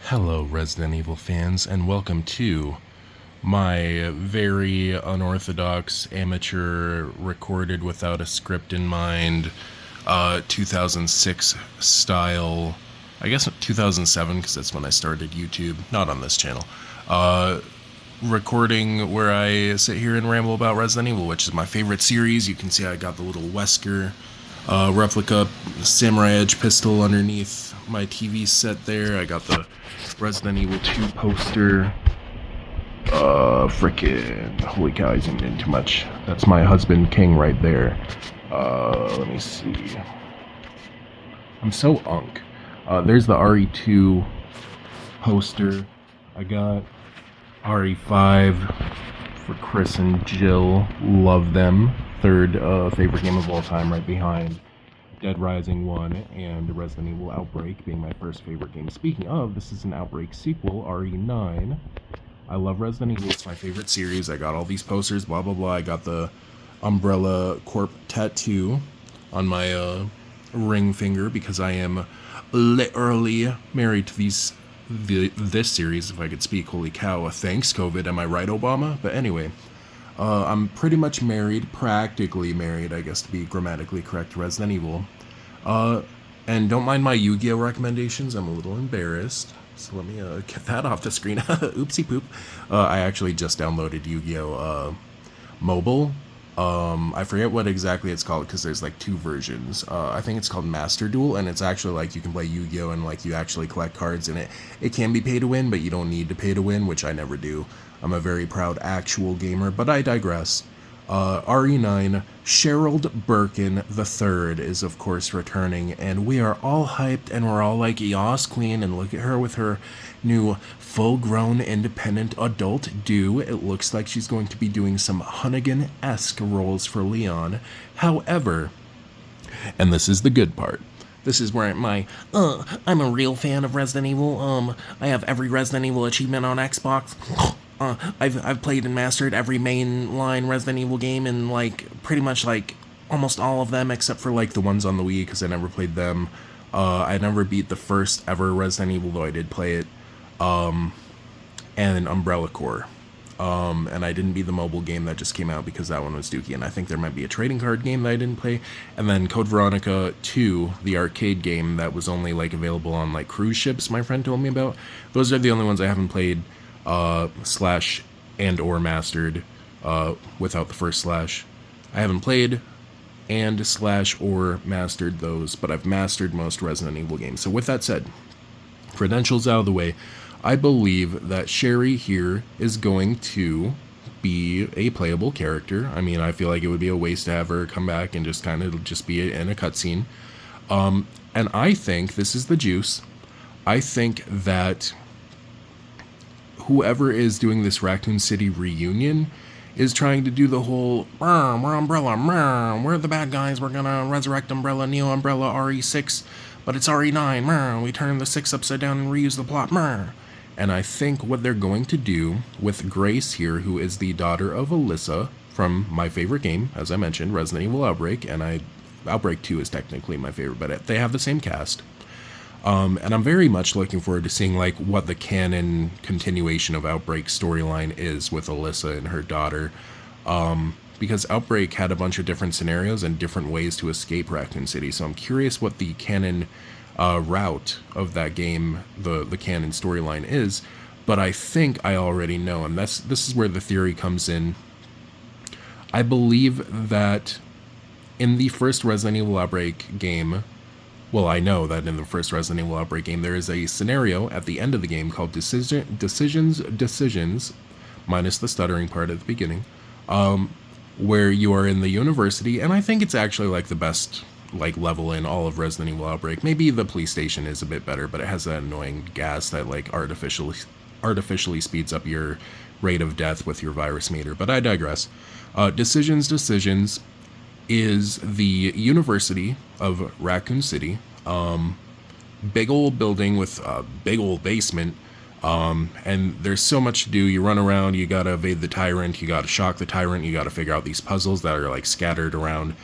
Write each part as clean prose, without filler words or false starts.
Hello, Resident Evil fans, and welcome to my very unorthodox, amateur, recorded without a script in mind, 2006 style, I guess 2007, because that's when I started YouTube, not on this channel, recording where I sit here and ramble about Resident Evil, which is my favorite series. You can see I got the little Wesker replica Samurai Edge pistol underneath my TV set there. I got the Resident Evil 2 poster. Frickin' holy cow, I zoomed in too much. That's my husband King right there. Let me see. I'm so unk. There's the RE2 poster. I got RE5 for Chris and Jill. Love them. Third favorite game of all time, right behind Dead Rising 1 and Resident Evil Outbreak being my first favorite game. Speaking of, this is an Outbreak sequel, RE9. I love Resident Evil. It's my favorite series. I got all these posters, blah, blah, blah. I got the Umbrella Corp tattoo on my ring finger because I am literally married to this series, if I could speak. Holy cow. Thanks, COVID. Am I right, Obama? But anyway, I'm pretty much married, practically married, I guess, to be grammatically correct, to Resident Evil. And don't mind my Yu-Gi-Oh recommendations. I'm a little embarrassed. So let me get that off the screen. Oopsie poop. I actually just downloaded Yu-Gi-Oh! Mobile. I forget what exactly it's called because there's like two versions. I think it's called Master Duel, and it's actually like you can play Yu-Gi-Oh! And like you actually collect cards in it. It can be pay to win, but you don't need to pay to win, which I never do. I'm a very proud actual gamer, but I digress. RE9, Cheryl Birkin III is of course returning, and we are all hyped, and we're all like, yas queen, and look at her with her new full-grown independent adult do. It looks like she's going to be doing some Hunnigan-esque roles for Leon. However, and this is the good part, this is where I'm a real fan of Resident Evil. I have every Resident Evil achievement on Xbox. I've played and mastered every mainline Resident Evil game, and like pretty much like almost all of them except for like the ones on the Wii because I never played them. I never beat the first ever Resident Evil, though I did play it, and Umbrella Corps. And I didn't beat the mobile game that just came out because that one was dookie, and I think there might be a trading card game that I didn't play, and then Code Veronica 2, the arcade game that was only like available on like cruise ships, my friend told me about. Those are the only ones I haven't played slash and or mastered without the first slash. I haven't played and slash or mastered those, but I've mastered most Resident Evil games. So with that said, credentials out of the way, I believe that Sherry here is going to be a playable character. I mean, I feel like it would be a waste to have her come back and just kind of just be in a cutscene. And I think this is the juice. I think that whoever is doing this Raccoon City reunion is trying to do the whole, we're Umbrella, we're the bad guys, we're gonna resurrect Umbrella, Neo Umbrella, RE6, but it's RE9, we turn the 6 upside down and reuse the plot, And I think what they're going to do with Grace here, who is the daughter of Alyssa from my favorite game, as I mentioned, Resident Evil Outbreak, and Outbreak 2 is technically my favorite, but they have the same cast. And I'm very much looking forward to seeing like what the canon continuation of Outbreak storyline is with Alyssa and her daughter. Because Outbreak had a bunch of different scenarios and different ways to escape Raccoon City. So I'm curious what the canon route of that game, the canon storyline is. But I think I already know, and this is where the theory comes in. I believe that in the first Resident Evil Outbreak game, well, I know that in the first Resident Evil Outbreak game, there is a scenario at the end of the game called Decisions, minus the stuttering part at the beginning, where you are in the university, and I think it's actually like the best like level in all of Resident Evil Outbreak. Maybe the police station is a bit better, but it has that annoying gas that like artificially speeds up your rate of death with your virus meter, but I digress. Decisions is the University of Raccoon City. Big old building with a big old basement. And there's so much to do. You run around, you gotta evade the tyrant, you gotta shock the tyrant, you gotta figure out these puzzles that are like scattered around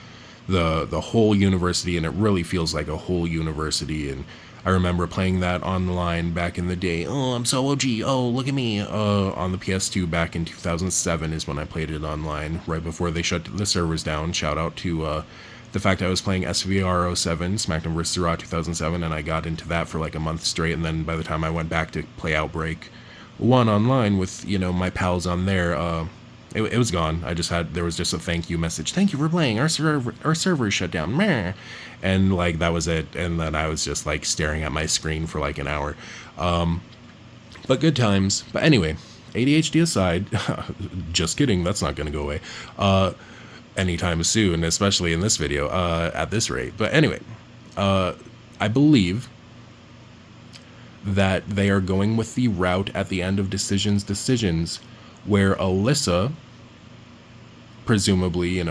the whole university, and it really feels like a whole university. And I remember playing that online back in the day. Oh, I'm so OG. Oh, look at me. On the PS2 back in 2007 is when I played it online, right before they shut the servers down. Shout out to the fact I was playing SVR07, SmackDown vs. Raw 2007, and I got into that for like a month straight. And then by the time I went back to play Outbreak 1 online with, my pals on there, it was gone. There was just a thank you message. Thank you for playing. Our server is shut down. Meh. And like that was it. And then I was just like staring at my screen for like an hour. But good times. But anyway, ADHD aside, just kidding. That's not going to go away anytime soon, especially in this video at this rate. But anyway, I believe that they are going with the route at the end of Decisions, where Alyssa, presumably,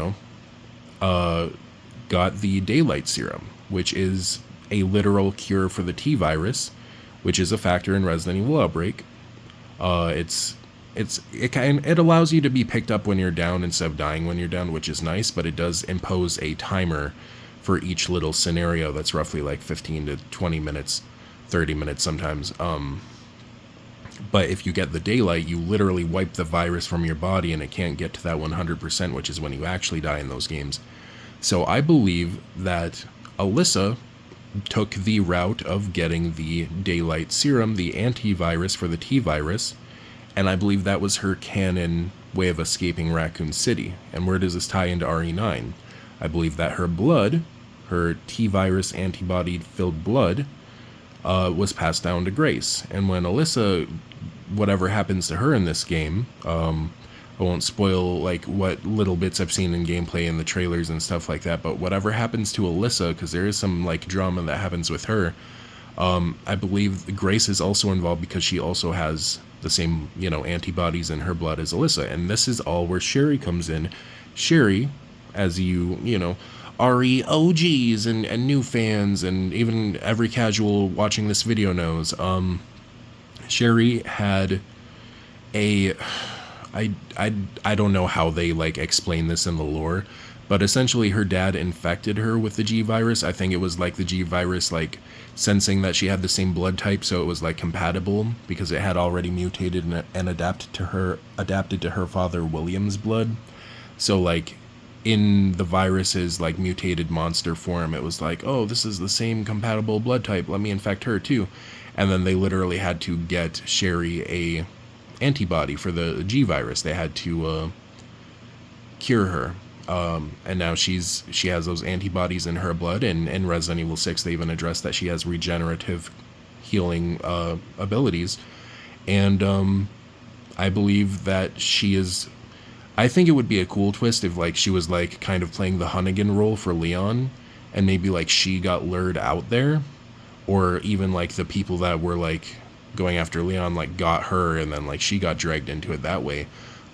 got the Daylight Serum, which is a literal cure for the T-virus, which is a factor in Resident Evil Outbreak. It allows you to be picked up when you're down instead of dying when you're down, which is nice, but it does impose a timer for each little scenario that's roughly like 15 to 20 minutes, 30 minutes sometimes. But if you get the Daylight, you literally wipe the virus from your body and it can't get to that 100%, which is when you actually die in those games. So I believe that Alyssa took the route of getting the Daylight Serum, the antivirus for the T-virus, and I believe that was her canon way of escaping Raccoon City. And where does this tie into RE9? I believe that her blood, her T-virus antibody-filled blood, was passed down to Grace. And when Alyssa, whatever happens to her in this game, I won't spoil like what little bits I've seen in gameplay and the trailers and stuff like that, but whatever happens to Alyssa, because there is some like drama that happens with her, I believe Grace is also involved because she also has the same, antibodies in her blood as Alyssa. And this is all where Sherry comes in. Sherry, as RE OGs and new fans and even every casual watching this video knows, Sherry had I don't know how they like explain this in the lore, but essentially her dad infected her with the G virus. I think it was like the G virus like sensing that she had the same blood type, so it was like compatible because it had already mutated and adapted to her father William's blood. So like in the virus's like mutated monster form, it was like, oh, this is the same compatible blood type, let me infect her too. And then they literally had to get Sherry a antibody for the G virus. They had to cure her, and now she has those antibodies in her blood. And in Resident Evil 6 they even addressed that she has regenerative healing abilities. And I believe that she is, I think it would be a cool twist if like she was like kind of playing the Hunnigan role for Leon, and maybe like she got lured out there, or even like the people that were like going after Leon like got her, and then like she got dragged into it that way.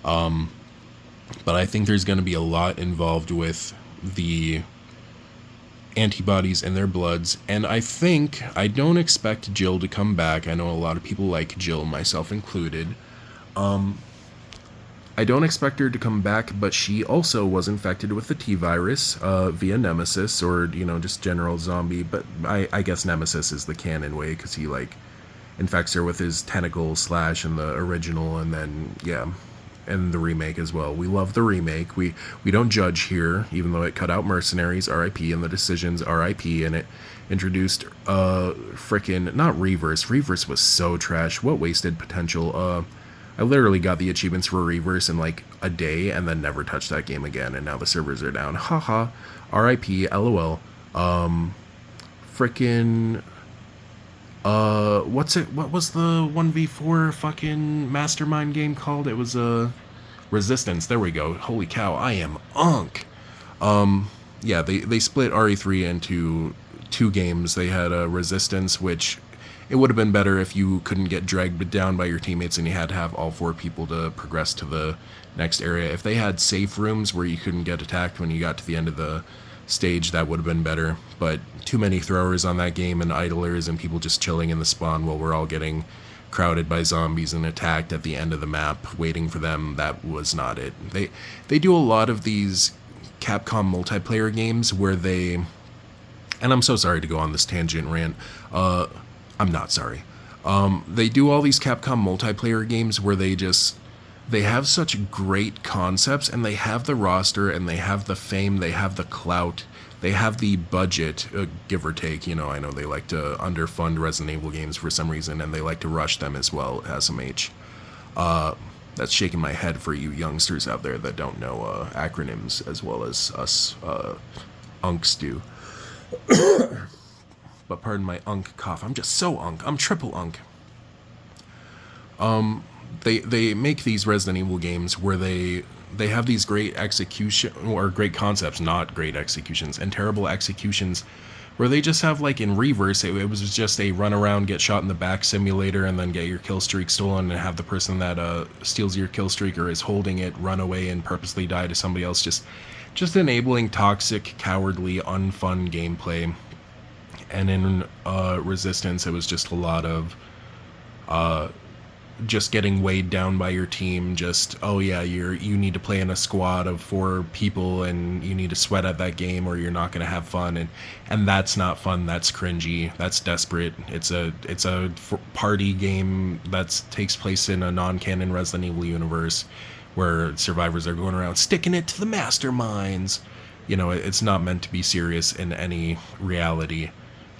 But I think there's going to be a lot involved with the antibodies in their bloods, and I don't expect Jill to come back. I know a lot of people like Jill, myself included. I don't expect her to come back, but she also was infected with the T-virus via Nemesis, or just general zombie, but I guess Nemesis is the canon way because he like infects her with his tentacle slash in the original, and then and the remake as well. We love the remake. We don't judge here, even though it cut out Mercenaries, RIP, and the Decisions, RIP, and it introduced frickin' not Reverse. Reverse was so trash. What wasted potential. I literally got the achievements for Reverse in like a day and then never touched that game again, and now the servers are down. Haha. RIP, LOL. Frickin' what was the 1v4 fucking mastermind game called? It was Resistance. There we go. Holy cow, I am unk. Yeah, they split RE3 into 2 games. They had Resistance, which it would have been better if you couldn't get dragged down by your teammates and you had to have all 4 people to progress to the next area. If they had safe rooms where you couldn't get attacked when you got to the end of the stage, that would have been better. But too many throwers on that game and idlers and people just chilling in the spawn while we're all getting crowded by zombies and attacked at the end of the map waiting for them. That was not it. They do a lot of these Capcom multiplayer games where they And I'm so sorry to go on this tangent rant. I'm not sorry. They do all these Capcom multiplayer games where they have such great concepts, and they have the roster, and they have the fame, they have the clout, they have the budget, give or take. I know they like to underfund Resident Evil games for some reason, and they like to rush them as well, SMH. That's shaking my head for you youngsters out there that don't know acronyms as well as us unks do. But pardon my unk cough. I'm just so unk. I'm triple unk. They make these Resident Evil games where they have these great execution or great concepts, not great executions, and terrible executions, where they just have, like, in Reverse, it was just a run around, get shot in the back simulator, and then get your kill streak stolen, and have the person that steals your kill streak or is holding it run away and purposely die to somebody else. Just enabling toxic, cowardly, unfun gameplay. And in Resistance, it was just a lot of just getting weighed down by your team. Just, oh yeah, you need to play in a squad of 4 people, and you need to sweat at that game, or you're not going to have fun. And that's not fun. That's cringy. That's desperate. It's a party game that takes place in a non-canon Resident Evil universe, where survivors are going around sticking it to the masterminds. It's not meant to be serious in any reality.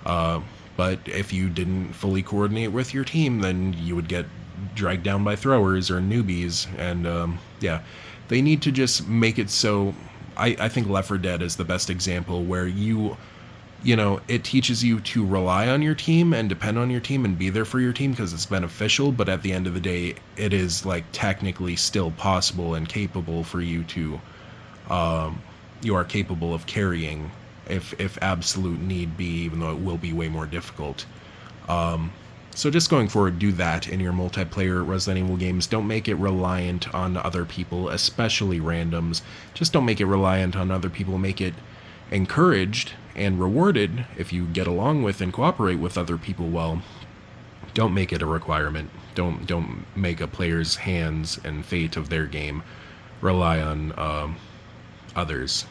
But if you didn't fully coordinate with your team, then you would get dragged down by throwers or newbies. And yeah, they need to just make it so. I think Left 4 Dead is the best example where it teaches you to rely on your team and depend on your team and be there for your team because it's beneficial. But at the end of the day, it is, like, technically still possible and capable for you to, you are capable of carrying if absolute need be, even though it will be way more difficult. So just going forward, do that in your multiplayer Resident Evil games. Don't make it reliant on other people, especially randoms. Just don't make it reliant on other people. Make it encouraged and rewarded if you get along with and cooperate with other people well. Don't make it a requirement. Don't make a player's hands and fate of their game rely on others.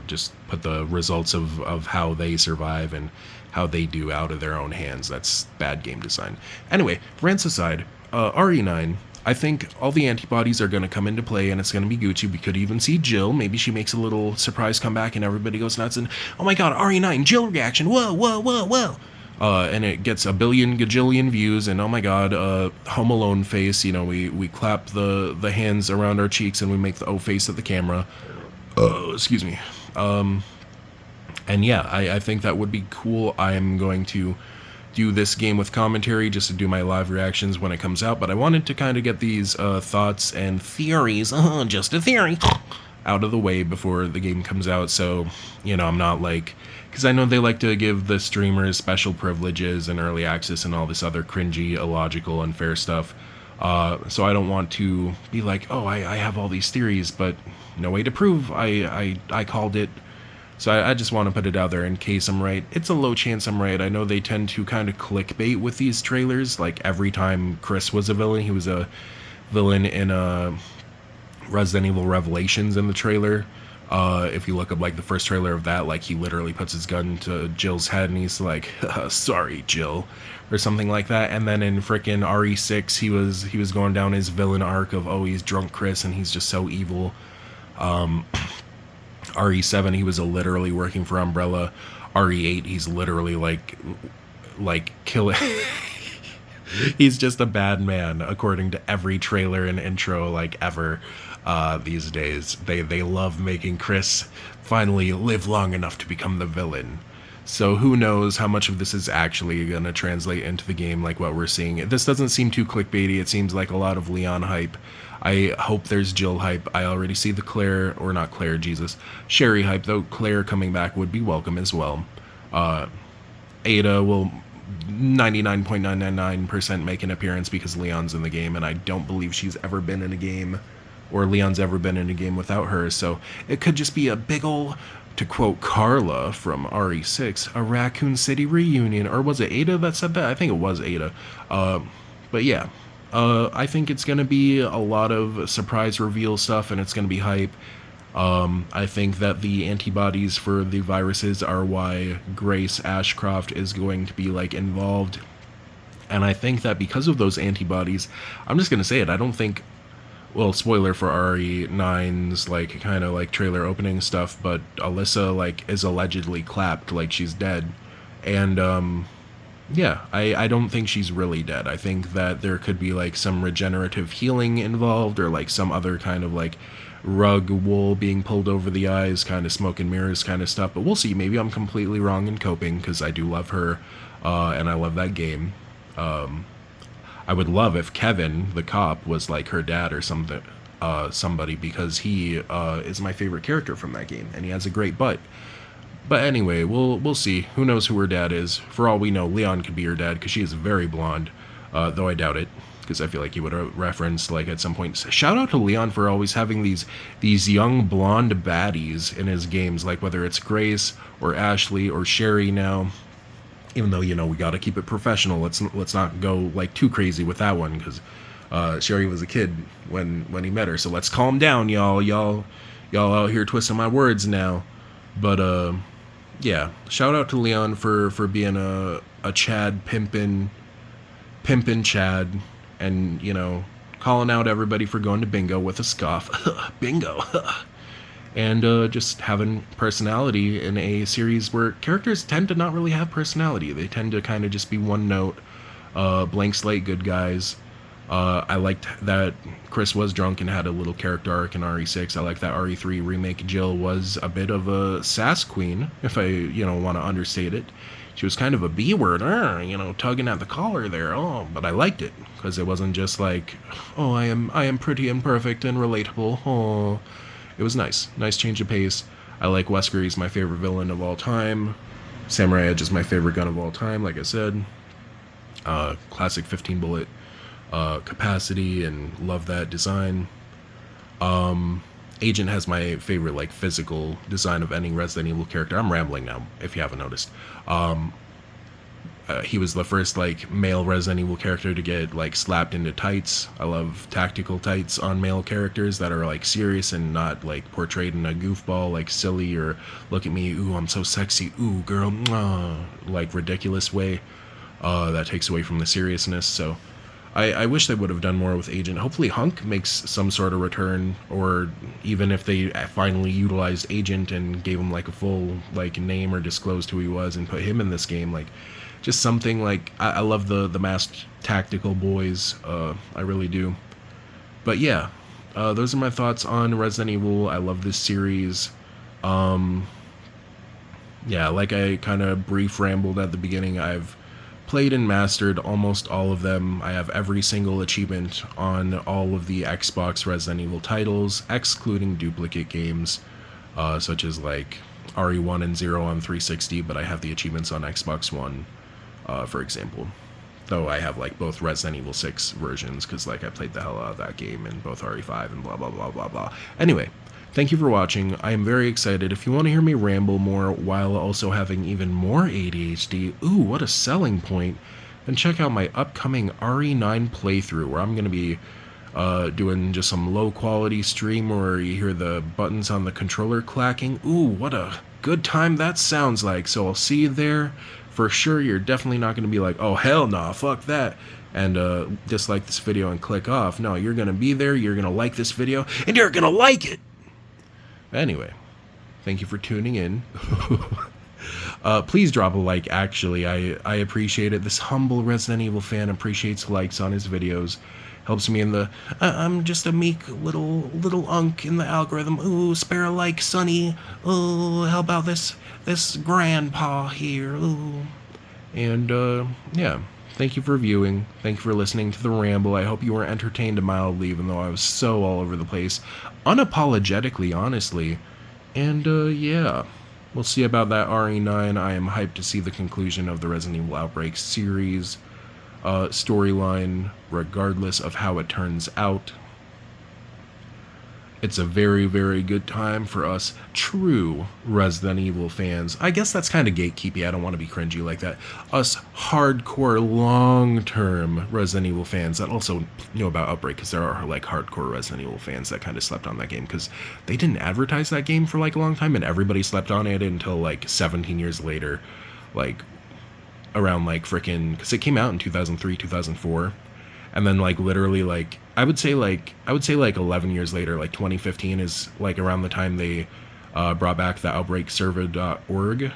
Just put the results of how they survive and how they do out of their own hands. That's bad game design. Anyway, rants aside, RE9, I think all the antibodies are going to come into play, and it's going to be Gucci. We could even see Jill. Maybe she makes a little surprise comeback, and everybody goes nuts, and, oh my god, RE9, Jill reaction, whoa, whoa, whoa, whoa. And it gets a billion gajillion views, and oh my god, Home Alone face. We clap the hands around our cheeks, and we make the O face at the camera. Excuse me. And yeah, I think that would be cool. I'm going to do this game with commentary just to do my live reactions when it comes out, but I wanted to kind of get these thoughts and theories, just a theory, out of the way before the game comes out. So, I'm not like, because I know they like to give the streamers special privileges and early access and all this other cringy, illogical, unfair stuff. So I don't want to be like, oh, I have all these theories, but no way to prove I called it. So I just want to put it out there in case I'm right. It's a low chance I'm right. I know they tend to kind of clickbait with these trailers. Like, every time Chris was a villain, he was a villain in Resident Evil Revelations in the trailer. If you look up, like, the first trailer of that, like, he literally puts his gun to Jill's head and he's like, sorry, Jill, or something like that. And then in frickin' RE6, he was going down his villain arc of, oh, he's drunk Chris and he's just so evil. RE7, he was literally working for Umbrella. RE8, he's literally like killing. He's just a bad man, according to every trailer and intro, like, ever. These days, they love making Chris finally live long enough to become the villain. So who knows how much of this is actually going to translate into the game, like what we're seeing. This doesn't seem too clickbaity. It seems like a lot of Leon hype. I hope there's Jill hype. I already see the Claire, or not Claire, Jesus, Sherry hype, though Claire coming back would be welcome as well. Ada will 99.999% make an appearance because Leon's in the game, and I don't believe she's ever been in a game, or Leon's ever been in a game without her, so it could just be a big ol', to quote Carla from RE6, a Raccoon City reunion. Or was it Ada that said that? I think it was Ada. But yeah, I think it's going to be a lot of surprise reveal stuff, and it's going to be hype. I think that the antibodies for the viruses are why Grace Ashcroft is going to be like involved. And I think that because of those antibodies, I'm just gonna say it. I don't think, well, spoiler for RE9's like kind of like trailer opening stuff, but Alyssa like is allegedly clapped, like she's dead, and yeah, I don't think she's really dead. I think that there could be like some regenerative healing involved, or like some other kind of like rug wool being pulled over the eyes, kind of smoke and mirrors kind of stuff. But we'll see. Maybe I'm completely wrong in coping, because I do love her, and I love that game. I would love if Kevin, the cop, was like her dad or something, somebody, because he is my favorite character from that game, and he has a great butt. But anyway, we'll see. Who knows who her dad is? For all we know, Leon could be her dad, because she is very blonde, though I doubt it, because I feel like he would have referenced like at some point. Shout out to Leon for always having these young blonde baddies in his games, like whether it's Grace or Ashley or Sherry now. Even though, you know, we got to keep it professional. Let's not go like too crazy with that one, because Sherry was a kid when he met her. So let's calm down, y'all out here twisting my words now. But yeah, shout out to Leon for being a Chad pimpin' Chad, and you know, calling out everybody for going to bingo with a scoff. Bingo. And just having personality in a series where characters tend to not really have personality. They tend to kind of just be one note, blank slate good guys. I liked that Chris was drunk and had a little character arc in RE6. I like that RE3 remake Jill was a bit of a sass queen, if I, you know, want to understate it. She was kind of a B word, you know, tugging at the collar there. Oh, but I liked it, because it wasn't just like, oh, I am pretty and perfect and relatable. Oh. It was nice change of pace. I like Wesker. He's my favorite villain of all time. Samurai Edge is my favorite gun of all time, like I said. Classic 15 bullet capacity, and love that design. Agent has my favorite like physical design of any Resident Evil character. I'm rambling now, if you haven't noticed. He was the first like male Resident Evil character to get like slapped into tights. I love tactical tights on male characters that are like serious and not like portrayed in a goofball, like silly, or look at me, ooh, I'm so sexy, ooh, girl, like ridiculous way. That takes away from the seriousness. So I wish they would have done more with Agent. Hopefully Hunk makes some sort of return, or even if they finally utilized Agent and gave him like a full like name, or disclosed who he was and put him in this game, like just something like, I love the masked tactical boys, I really do. But yeah, those are my thoughts on Resident Evil. I love this series. Yeah, like I kind of brief rambled at the beginning, I've played and mastered almost all of them. I have every single achievement on all of the Xbox Resident Evil titles, excluding duplicate games, such as like RE1 and 0 on 360, but I have the achievements on Xbox One, for example. Though I have like both Resident Evil 6 versions, because like I played the hell out of that game in both RE5 and blah blah blah blah blah. Anyway, thank you for watching. I am very excited. If you want to hear me ramble more while also having even more ADHD, ooh, what a selling point, then check out my upcoming RE9 playthrough, where I'm going to be doing just some low quality stream where you hear the buttons on the controller clacking. Ooh, what a good time that sounds like. So I'll see you there. For sure, you're definitely not going to be like, oh, hell nah, fuck that, and dislike this video and click off. No, you're going to be there, you're going to like this video, and you're going to like it! Anyway, thank you for tuning in. Please drop a like, actually. I appreciate it. This humble Resident Evil fan appreciates likes on his videos. Helps me in the, I'm just a meek little unk in the algorithm. Ooh, spare a like, Sonny. Ooh, how about this grandpa here? Ooh. And, yeah. Thank you for viewing. Thank you for listening to the ramble. I hope you were entertained mildly, even though I was so all over the place. Unapologetically, honestly. And, yeah. We'll see about that RE9. I am hyped to see the conclusion of the Resident Evil Outbreak series storyline, regardless of how it turns out. It's a very, very good time for us true Resident Evil fans. I guess that's kind of gatekeepy. I don't want to be cringy like that. Us hardcore, long-term Resident Evil fans that also know about Outbreak, because there are like hardcore Resident Evil fans that kind of slept on that game because they didn't advertise that game for like a long time, and everybody slept on it until like 17 years later, like around like freaking, because it came out in 2003, 2004. And then like literally like I would say like 11 years later, like 2015 is like around the time they brought back the Outbreak server.org,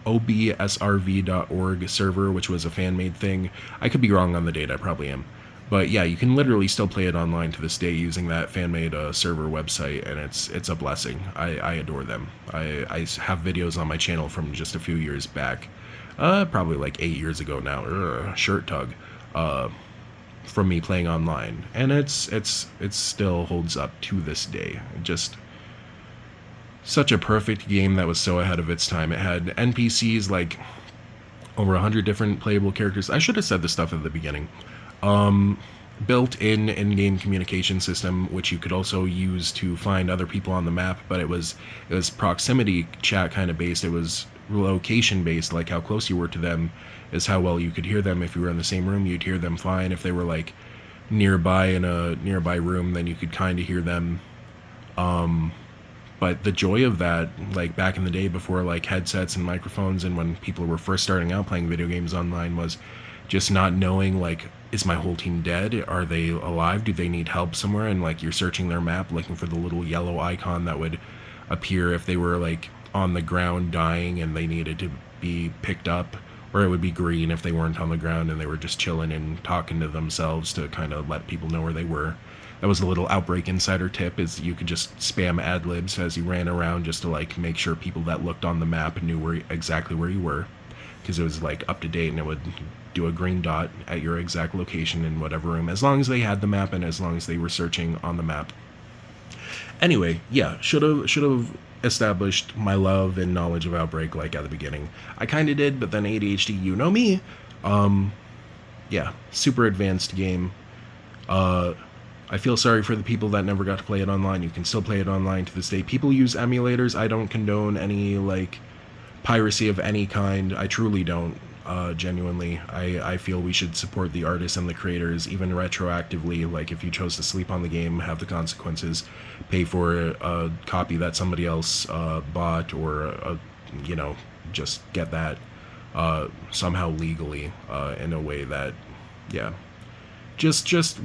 obsrv.org server, which was a fan made thing. I could be wrong on the date, I probably am, but yeah, you can literally still play it online to this day using that fan made server website, and it's a blessing. I adore them. I have videos on my channel from just a few years back, probably like 8 years ago now. Shirt tug. From me playing online, and it still holds up to this day. Just such a perfect game that was so ahead of its time. It had NPCs, like over 100 different playable characters. I should have said this stuff at the beginning. Built-in in-game communication system, which you could also use to find other people on the map, but it was proximity chat kind of based. It was location based, like how close you were to them is how well you could hear them. If you were in the same room, you'd hear them fine. If they were like nearby in a nearby room, then you could kind of hear them. But the joy of that, like back in the day before like headsets and microphones, and when people were first starting out playing video games online, was just not knowing, like, is my whole team dead? Are they alive? Do they need help somewhere? And like you're searching their map looking for the little yellow icon that would appear if they were like on the ground dying and they needed to be picked up, or it would be green if they weren't on the ground and they were just chilling and talking to themselves to kind of let people know where they were. That was a little Outbreak insider tip, is you could just spam ad libs as you ran around just to like make sure people that looked on the map knew exactly where you were, because it was like up to date and it would do a green dot at your exact location in whatever room, as long as they had the map and as long as they were searching on the map. Anyway, yeah, should have established my love and knowledge of Outbreak like at the beginning. I kind of did, but then ADHD, you know me. Yeah, super advanced game. I feel sorry for the people that never got to play it online. You can still play it online to this day. People use emulators. I don't condone any like piracy of any kind. I truly don't. Genuinely, I feel we should support the artists and the creators, even retroactively. Like if you chose to sleep on the game, have the consequences, pay for a copy that somebody else bought, or just get that somehow legally in a way that, yeah, just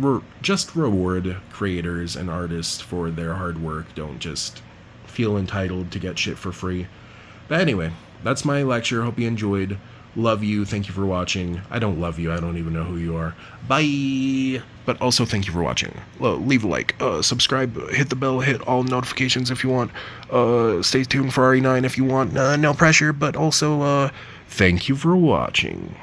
reward creators and artists for their hard work. Don't just feel entitled to get shit for free. But anyway, that's my lecture. Hope you enjoyed. Love you. Thank you for watching. I don't love you. I don't even know who you are. Bye. But also thank you for watching. Leave a like. Subscribe. Hit the bell. Hit all notifications if you want. Stay tuned for RE9 if you want. No pressure. But also, thank you for watching.